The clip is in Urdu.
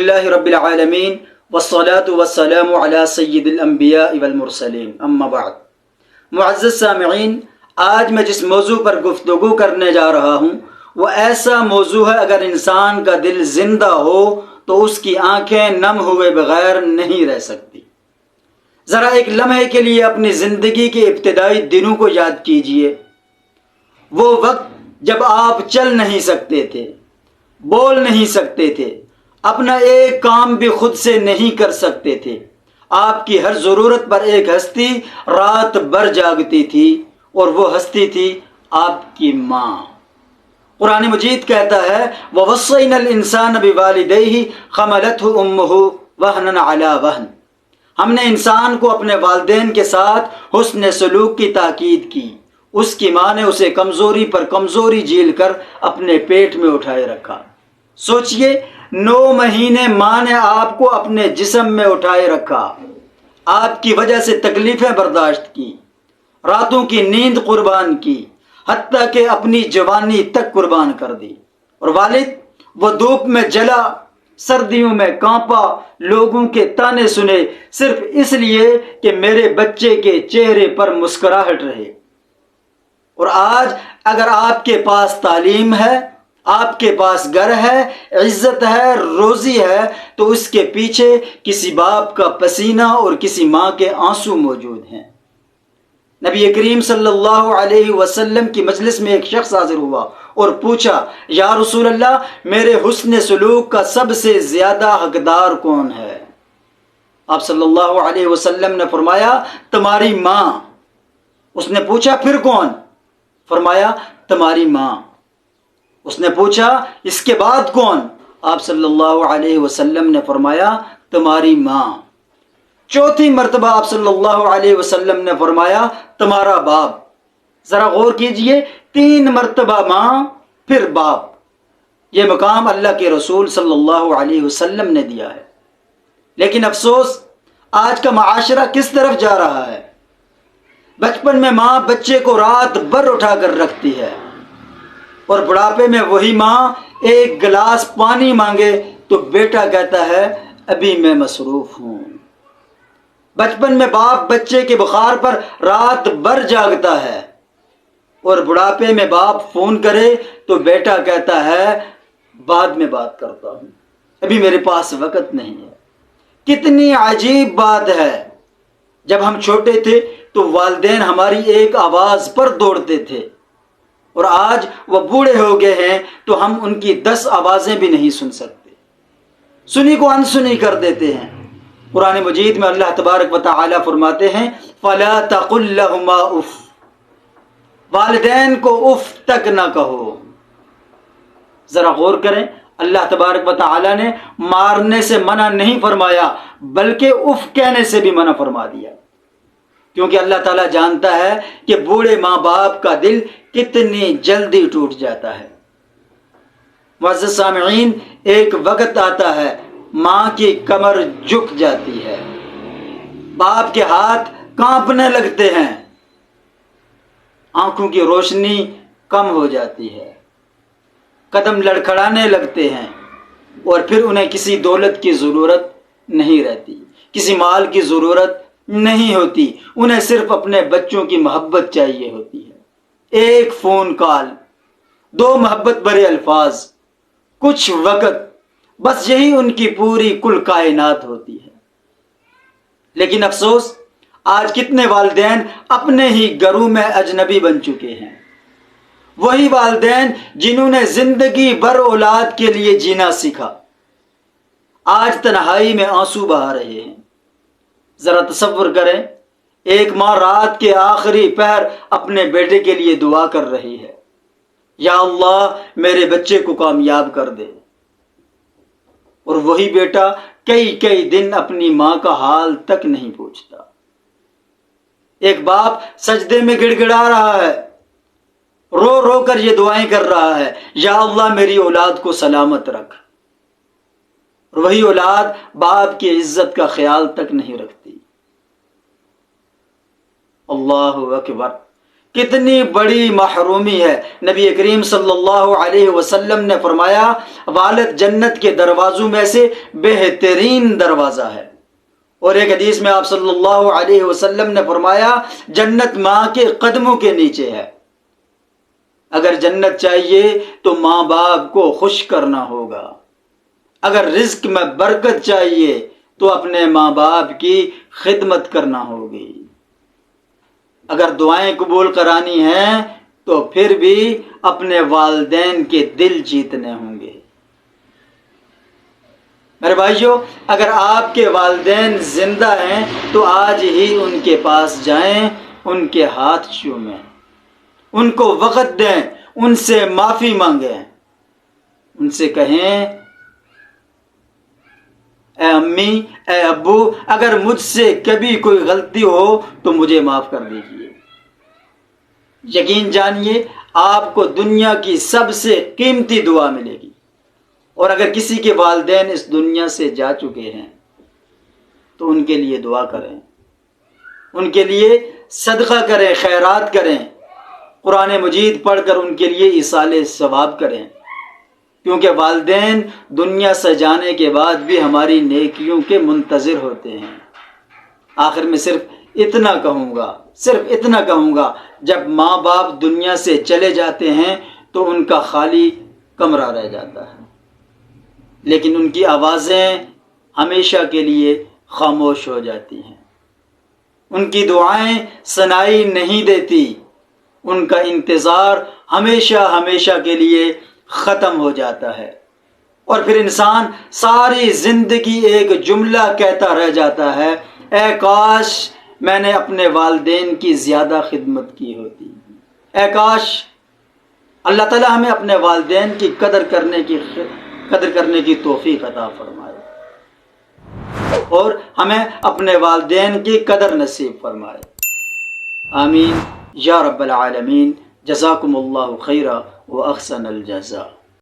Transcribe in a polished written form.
اللہ رب العالمین والصلاة والسلام علی سید الانبیاء والمرسلین، اما بعد۔ معزز سامعین، آج میں جس موضوع پر گفتگو کرنے جا رہا ہوں وہ ایسا موضوع ہے، اگر انسان کا دل زندہ ہو تو اس کی آنکھیں نم ہوئے بغیر نہیں رہ سکتی۔ ذرا ایک لمحے کے لیے اپنی زندگی کے ابتدائی دنوں کو یاد کیجئے، وہ وقت جب آپ چل نہیں سکتے تھے، بول نہیں سکتے تھے، اپنا ایک کام بھی خود سے نہیں کر سکتے تھے۔ آپ کی ہر ضرورت پر ایک ہستی رات بھر جاگتی تھی، اور وہ ہستی تھی آپ کی ماں۔ قرآن مجید کہتا ہے وَوَصَّيْنَا الْإِنسَانَ بِوَالِدَيْهِ حَمَلَتْهُ أُمُّهُ وَهْنًا عَلَى وَهْنٍ۔ ہم نے انسان کو اپنے والدین کے ساتھ حسن سلوک کی تاکید کی۔ اس کی ماں نے اسے کمزوری پر کمزوری جھیل کر اپنے پیٹ میں اٹھائے رکھا۔ سوچئے، 9 مہینے ماں نے آپ کو اپنے جسم میں اٹھائے رکھا، آپ کی وجہ سے تکلیفیں برداشت کی، راتوں کی نیند قربان کی، حتیٰ کہ اپنی جوانی تک قربان کر دی۔ اور والد، وہ دھوپ میں جلا، سردیوں میں کانپا، لوگوں کے تانے سنے، صرف اس لیے کہ میرے بچے کے چہرے پر مسکراہٹ رہے۔ اور آج اگر آپ کے پاس تعلیم ہے، آپ کے پاس گھر ہے، عزت ہے، روزی ہے، تو اس کے پیچھے کسی باپ کا پسینہ اور کسی ماں کے آنسو موجود ہیں۔ نبی کریم صلی اللہ علیہ وسلم کی مجلس میں ایک شخص حاضر ہوا اور پوچھا، یا رسول اللہ، میرے حسن سلوک کا سب سے زیادہ حقدار کون ہے؟ آپ صلی اللہ علیہ وسلم نے فرمایا، تمہاری ماں۔ اس نے پوچھا، پھر کون؟ فرمایا، تمہاری ماں۔ اس نے پوچھا، اس کے بعد کون؟ آپ صلی اللہ علیہ وسلم نے فرمایا، تمہاری ماں۔ چوتھی مرتبہ آپ صلی اللہ علیہ وسلم نے فرمایا، تمہارا باپ۔ ذرا غور کیجئے، 3 مرتبہ ماں پھر باپ۔ یہ مقام اللہ کے رسول صلی اللہ علیہ وسلم نے دیا ہے۔ لیکن افسوس، آج کا معاشرہ کس طرف جا رہا ہے؟ بچپن میں ماں بچے کو رات بھر اٹھا کر رکھتی ہے، اور بڑھاپے میں وہی ماں ایک گلاس پانی مانگے تو بیٹا کہتا ہے ابھی میں مصروف ہوں۔ بچپن میں باپ بچے کے بخار پر رات بھر جاگتا ہے، اور بڑھاپے میں باپ فون کرے تو بیٹا کہتا ہے بعد میں بات کرتا ہوں، ابھی میرے پاس وقت نہیں ہے۔ کتنی عجیب بات ہے، جب ہم چھوٹے تھے تو والدین ہماری ایک آواز پر دوڑتے تھے، اور آج وہ بوڑھے ہو گئے ہیں تو ہم ان کی 10 آوازیں بھی نہیں سن سکتے، سنی کو انسنی کر دیتے ہیں۔ قرآن مجید میں اللہ تبارک و تعالی فرماتے ہیں فَلَا تَقُلْ لَهُمَا اُف، والدین کو اف تک نہ کہو۔ ذرا غور کریں، اللہ تبارک و تعالی نے مارنے سے منع نہیں فرمایا، بلکہ اف کہنے سے بھی منع فرما دیا، کیونکہ اللہ تعالیٰ جانتا ہے کہ بوڑھے ماں باپ کا دل کتنی جلدی ٹوٹ جاتا ہے۔ معزز سامعین، ایک وقت آتا ہے ماں کی کمر جھک جاتی ہے، باپ کے ہاتھ کانپنے لگتے ہیں، آنکھوں کی روشنی کم ہو جاتی ہے، قدم لڑکھڑانے لگتے ہیں، اور پھر انہیں کسی دولت کی ضرورت نہیں رہتی، کسی مال کی ضرورت نہیں ہوتی، انہیں صرف اپنے بچوں کی محبت چاہیے ہوتی ہے۔ ایک فون کال، 2 محبت بھرے الفاظ، کچھ وقت، بس یہی ان کی پوری کل کائنات ہوتی ہے۔ لیکن افسوس، آج کتنے والدین اپنے ہی گھروں میں اجنبی بن چکے ہیں، وہی والدین جنہوں نے زندگی بھر اولاد کے لیے جینا سیکھا، آج تنہائی میں آنسو بہا رہے ہیں۔ ذرا تصور کریں، ایک ماں رات کے آخری پہر اپنے بیٹے کے لیے دعا کر رہی ہے، یا اللہ میرے بچے کو کامیاب کر دے، اور وہی بیٹا کئی دن اپنی ماں کا حال تک نہیں پوچھتا۔ ایک باپ سجدے میں گڑ گڑا رہا ہے، رو رو کر یہ دعائیں کر رہا ہے، یا اللہ میری اولاد کو سلامت رکھ، اور وہی اولاد باپ کی عزت کا خیال تک نہیں رکھتی۔ اللہ اکبر، کتنی بڑی محرومی ہے۔ نبی کریم صلی اللہ علیہ وسلم نے فرمایا والد جنت کے دروازوں میں سے بہترین دروازہ ہے، اور ایک حدیث میں آپ صلی اللہ علیہ وسلم نے فرمایا جنت ماں کے قدموں کے نیچے ہے۔ اگر جنت چاہیے تو ماں باپ کو خوش کرنا ہوگا، اگر رزق میں برکت چاہیے تو اپنے ماں باپ کی خدمت کرنا ہوگی، اگر دعائیں قبول کرانی ہیں تو پھر بھی اپنے والدین کے دل جیتنے ہوں گے۔ میرے بھائیوں، اگر آپ کے والدین زندہ ہیں تو آج ہی ان کے پاس جائیں، ان کے ہاتھ چومیں، ان کو وقت دیں، ان سے معافی مانگیں، ان سے کہیں اے امی، اے ابو، اگر مجھ سے کبھی کوئی غلطی ہو تو مجھے معاف کر دیجیے۔ یقین جانیے آپ کو دنیا کی سب سے قیمتی دعا ملے گی، اور اگر کسی کے والدین اس دنیا سے جا چکے ہیں تو ان کے لیے دعا کریں، ان کے لیے صدقہ کریں، خیرات کریں، قرآن مجید پڑھ کر ان کے لیے ایصال ثواب کریں، کیونکہ والدین دنیا سے جانے کے بعد بھی ہماری نیکیوں کے منتظر ہوتے ہیں۔ آخر میں صرف اتنا کہوں گا جب ماں باپ دنیا سے چلے جاتے ہیں تو ان کا خالی کمرہ رہ جاتا ہے، لیکن ان کی آوازیں ہمیشہ کے لیے خاموش ہو جاتی ہیں، ان کی دعائیں سنائی نہیں دیتی، ان کا انتظار ہمیشہ کے لیے ختم ہو جاتا ہے، اور پھر انسان ساری زندگی ایک جملہ کہتا رہ جاتا ہے، اے کاش میں نے اپنے والدین کی زیادہ خدمت کی ہوتی، اے کاش۔ اللہ تعالیٰ ہمیں اپنے والدین کی قدر کرنے کی توفیق عطا فرمائے، اور ہمیں اپنے والدین کی قدر نصیب فرمائے، آمین یا رب العالمین۔ جزاکم اللہ خیرا و احسن الجزاء۔